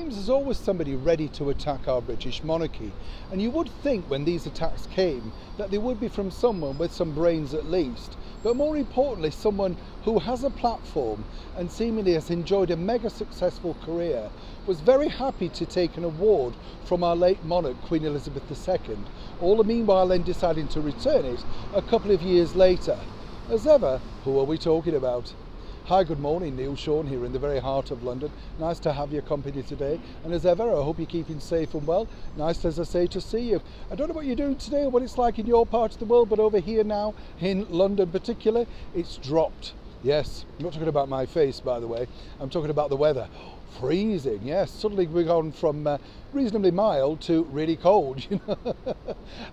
seems there's always somebody ready to attack our British monarchy, and you would think when these attacks came that they would be from someone with some brains at least, but more importantly someone who has a platform and seemingly has enjoyed a mega successful career, was very happy to take an award from our late monarch Queen Elizabeth II, all the meanwhile then deciding to return it a couple of years later. As ever, who are we talking about? Hi, good morning, Neil Sean here in the very heart of London. Nice to have your company today, and as ever I hope you're keeping safe and well. Nice, as I say, to see you. I don't know what you're doing today or what it's like in your part of the world, but over here now in London particularly, it's dropped. Yes, I'm not talking about my face, by the way, I'm talking about the weather. Freezing, yes, suddenly we've gone from reasonably mild to really cold. You know?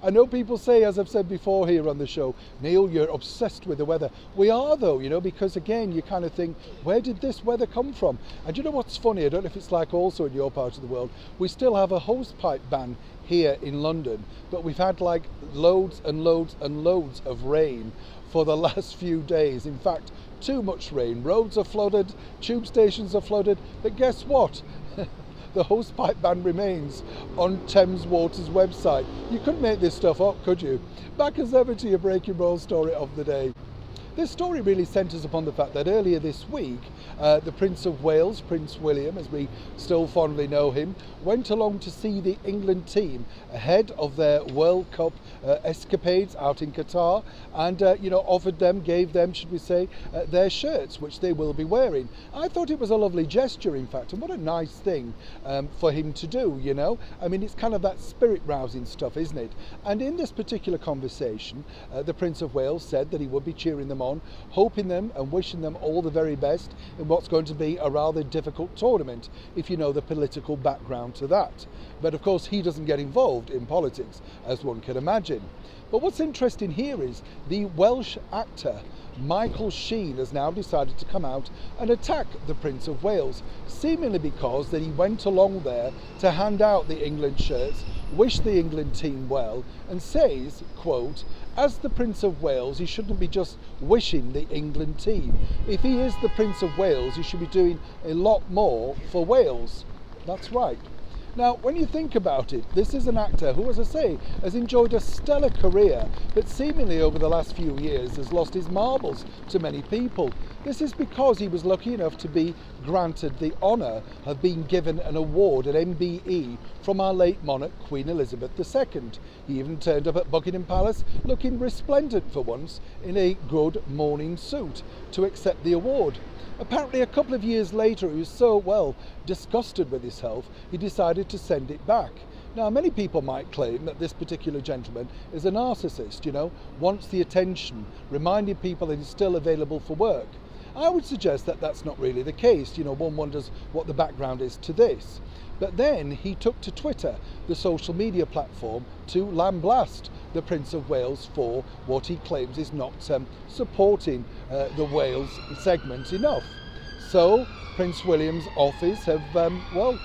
I know people say, as I've said before here on the show, Neil, you're obsessed with the weather. We are though, you know, because again, you kind of think, where did this weather come from? And you know what's funny, I don't know if it's like also in your part of the world, we still have a hosepipe ban here in London, but we've had like loads and loads and loads of rain for the last few days. In fact, too much rain. Roads are flooded, tube stations are flooded, but guess what? The hosepipe ban remains on Thames Water's website. You couldn't make this stuff up, could you? Back as ever to your breaking roll story of the day. This story really centres upon the fact that earlier this week, the Prince of Wales, Prince William, as we still fondly know him, went along to see the England team ahead of their World Cup escapades out in Qatar, and you know, offered them, gave them, should we say, their shirts, which they will be wearing. I thought it was a lovely gesture, in fact, and what a nice thing for him to do, you know. I mean, it's kind of that spirit-rousing stuff, isn't it? And in this particular conversation, the Prince of Wales said that he would be cheering them on, hoping them and wishing them all the very best in what's going to be a rather difficult tournament, if you know the political background to that. But of course he doesn't get involved in politics, as one can imagine. But what's interesting here is the Welsh actor Michael Sheen has now decided to come out and attack the Prince of Wales, seemingly because that he went along there to hand out the England shirts, wish the England team well, and says, quote, as the Prince of Wales, he shouldn't be just wishing the England team. If he is the Prince of Wales, he should be doing a lot more for Wales. That's right. Now, when you think about it, this is an actor who, as I say, has enjoyed a stellar career, but seemingly over the last few years has lost his marbles to many people. This is because he was lucky enough to be granted the honour of being given an award, an MBE, from our late monarch, Queen Elizabeth II. He even turned up at Buckingham Palace looking resplendent for once in a good morning suit to accept the award. Apparently a couple of years later he was so, well, disgusted with his health, he decided to send it back. Now, many people might claim that this particular gentleman is a narcissist, you know, wants the attention, reminding people that he's still available for work. I would suggest that that's not really the case. You know, one wonders what the background is to this. But then he took to Twitter, the social media platform, to lambaste the Prince of Wales for what he claims is not supporting the Wales segment enough. So Prince William's office have, well,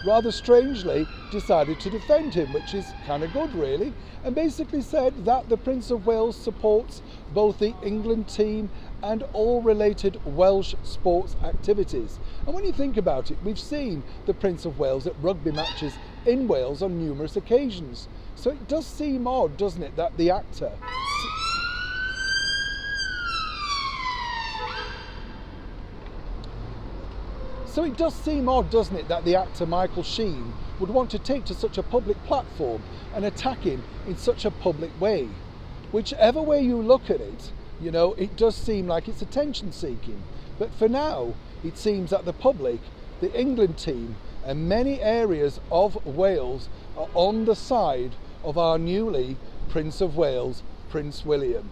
rather strangely decided to defend him, which is kind of good really, and basically said that the Prince of Wales supports both the England team and all related Welsh sports activities. And when you think about it, we've seen the Prince of Wales at rugby matches in Wales on numerous occasions. So it does seem odd, doesn't it, that the actor... So it does seem odd, doesn't it, that the actor Michael Sheen would want to take to such a public platform and attack him in such a public way. Whichever way you look at it, you know, it does seem like it's attention seeking. But for now, it seems that the public, the England team, and many areas of Wales are on the side of our newly Prince of Wales, Prince William.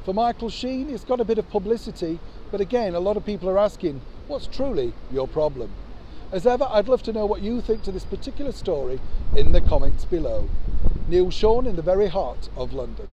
For Michael Sheen, it's got a bit of publicity, but again, a lot of people are asking, what's truly your problem? As ever, I'd love to know what you think to this particular story in the comments below. Neil Sean in the very heart of London.